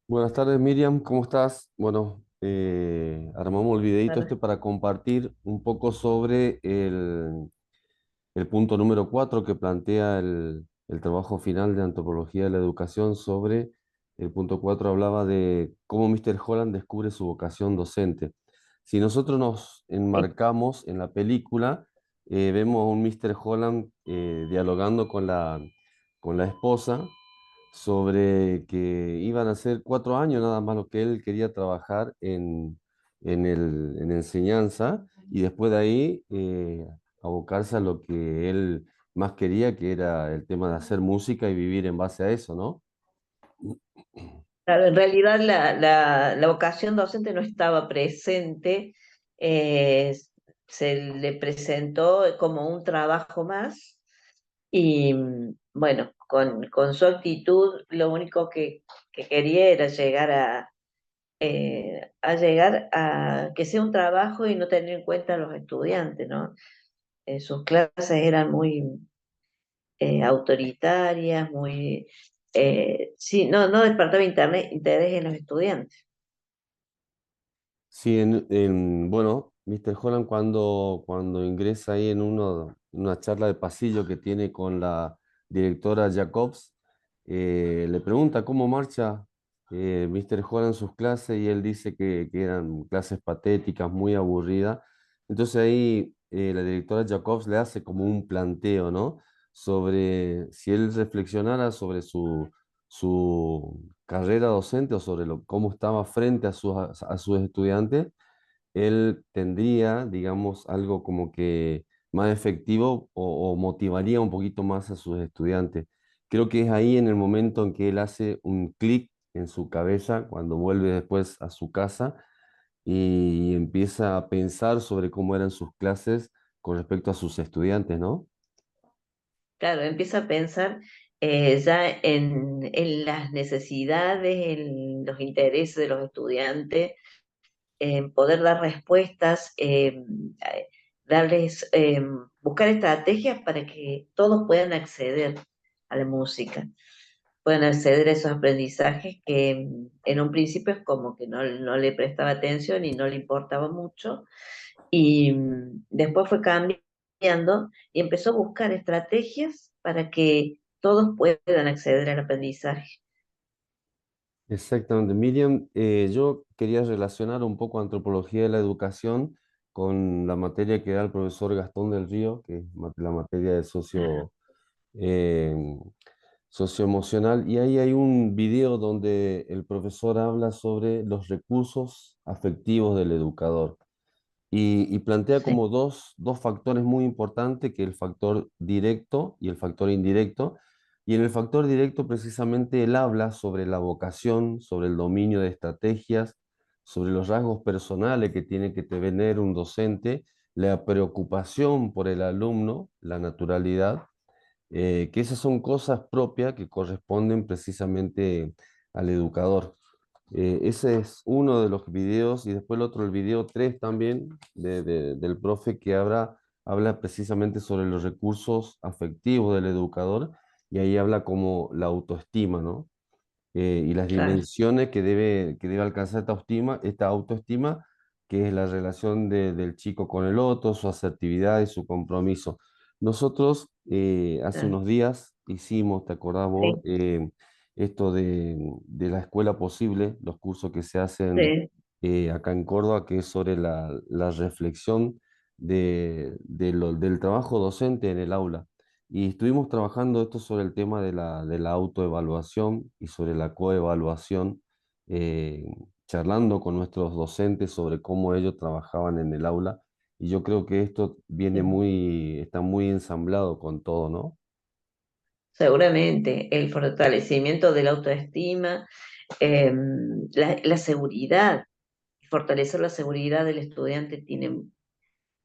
Buenas tardes, Miriam, ¿cómo estás? Bueno, armamos el videito Claro. este para compartir un poco sobre el punto número 4 que plantea el trabajo final de Antropología de la Educación sobre el punto 4 hablaba de cómo Mr. Holland descubre su vocación docente. Si nosotros nos Sí. enmarcamos en la película, vemos a un Mr. Holland dialogando con la esposa sobre que iban a ser 4 años nada más lo que él quería trabajar en enseñanza y después de ahí abocarse a lo que él más quería, que era el tema de hacer música y vivir en base a eso, ¿no? Claro, en realidad la vocación docente no estaba presente, eh, se le presentó como un trabajo más y bueno, con su actitud lo único que quería era llegar a que sea un trabajo y no tener en cuenta a los estudiantes, ¿no? Sus clases eran muy autoritarias, sí, no despertaba interés en los estudiantes. Sí, bueno, Mr. Holland cuando ingresa ahí en una charla de pasillo que tiene con la directora Jacobs, le pregunta cómo marcha Mr. Holland sus clases y él dice que eran clases patéticas, muy aburridas. Entonces ahí la directora Jacobs le hace como un planteo, ¿no? Sobre si él reflexionara sobre su carrera docente o sobre cómo estaba frente a sus estudiantes, él tendría, digamos, algo como que más efectivo o motivaría un poquito más a sus estudiantes. Creo que es ahí en el momento en que él hace un clic en su cabeza cuando vuelve después a su casa y empieza a pensar sobre cómo eran sus clases con respecto a sus estudiantes, ¿no? Claro, empieza a pensar ya en las necesidades, en los intereses de los estudiantes, en poder dar respuestas, darles, buscar estrategias para que todos puedan acceder a la música, puedan acceder a esos aprendizajes que en un principio es como que no le prestaba atención y no le importaba mucho. Y después fue cambiando y empezó a buscar estrategias para que todos puedan acceder al aprendizaje. Exactamente. Miriam, yo quería relacionar un poco antropología de la educación con la materia que da el profesor Gastón del Río, que es la materia de eh, socioemocional. Y ahí hay un video donde el profesor habla sobre los recursos afectivos del educador y plantea Sí, como dos factores muy importantes, que el factor directo y el factor indirecto. Y en el factor directo precisamente él habla sobre la vocación, sobre el dominio de estrategias, sobre los rasgos personales que tiene que tener un docente, la preocupación por el alumno, la naturalidad, que esas son cosas propias que corresponden precisamente al educador. Ese es uno de los videos y después el otro, el video 3 también del profe que habla precisamente sobre los recursos afectivos del educador y ahí habla como la autoestima, ¿no? Y las claro, dimensiones que debe alcanzar esta autoestima, que es la relación del chico con el otro, su asertividad y su compromiso. Nosotros hace claro. unos días hicimos, ¿te acordás vos? Sí, Esto de la escuela posible, los cursos que se hacen sí, acá en Córdoba, que es sobre la reflexión del trabajo docente en el aula. Y estuvimos trabajando esto sobre el tema de la autoevaluación y sobre la coevaluación, eh, charlando con nuestros docentes sobre cómo ellos trabajaban en el aula. Y yo creo que esto sí. está muy ensamblado con todo, ¿no? Seguramente el fortalecimiento de la autoestima, la seguridad, fortalecer la seguridad del estudiante tiene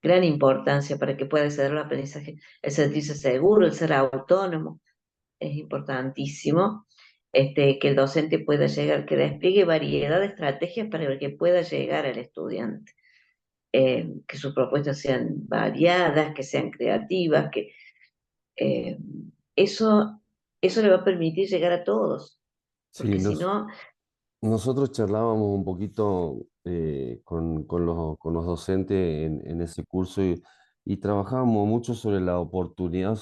gran importancia para que pueda acceder al aprendizaje. El sentirse seguro, el ser autónomo, es importantísimo. Que el docente pueda llegar, que despliegue variedad de estrategias para que pueda llegar al estudiante, que sus propuestas sean variadas, que sean creativas, que eh, eso, eso le va a permitir llegar a todos, Sí, porque si no, Nosotros charlábamos un poquito con los docentes en ese curso y trabajábamos mucho sobre la oportunidad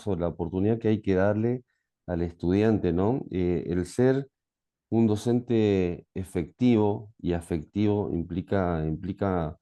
que hay que darle al estudiante, ¿no? El ser un docente efectivo y afectivo implica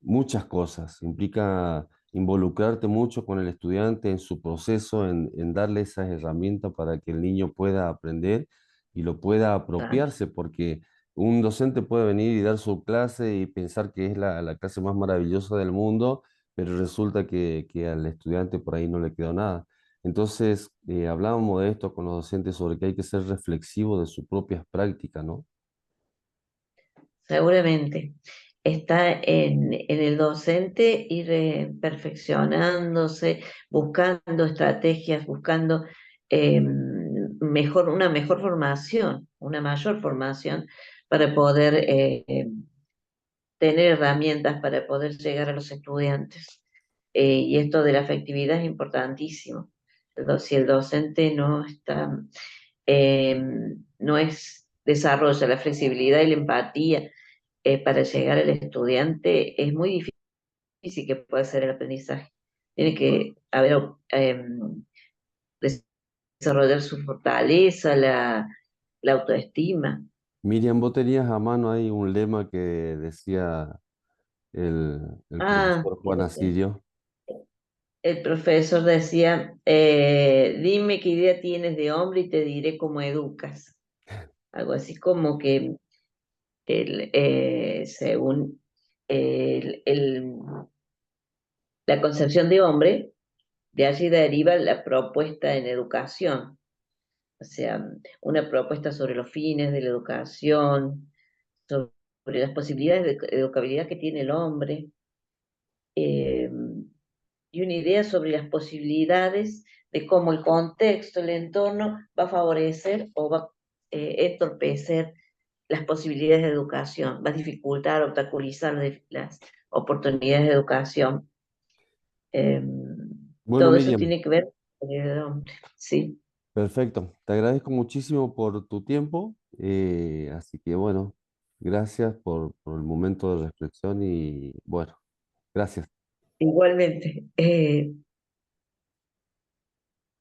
muchas cosas, implica involucrarte mucho con el estudiante en su proceso, en darle esas herramientas para que el niño pueda aprender y lo pueda Claro. apropiarse, porque un docente puede venir y dar su clase y pensar que es la clase más maravillosa del mundo, pero resulta que al estudiante por ahí no le quedó nada. Entonces, hablábamos de esto con los docentes sobre que hay que ser reflexivo de sus propias prácticas, ¿no? Seguramente está en el docente ir perfeccionándose, buscando estrategias, buscando una mejor formación, una mayor formación para poder tener herramientas para poder llegar a los estudiantes. Y esto de la afectividad es importantísimo. Si el docente no está, eh, no es, desarrolla la flexibilidad y la empatía para llegar al estudiante, es muy difícil que pueda ser el aprendizaje. Tiene que haber, desarrollar su fortaleza, la autoestima. Miriam, vos tenías a mano ahí un lema que decía el Ah, profesor Juan Asirio. el profesor decía, dime qué idea tienes de hombre y te diré cómo educas. Algo así como que según el- el- la concepción de hombre, de allí deriva la propuesta en educación. O sea, una propuesta sobre los fines de la educación, sobre las posibilidades de educabilidad que tiene el hombre, eh, y una idea sobre las posibilidades de cómo el contexto, el entorno va a favorecer o va a entorpecer las posibilidades de educación, va a dificultar, obstaculizar las oportunidades de educación. Eh, Bueno, Todo eso Miriam, tiene que ver con el hombre, ¿sí? perfecto. Te agradezco muchísimo por tu tiempo. Así que bueno, gracias por el momento de reflexión y bueno, gracias. Igualmente.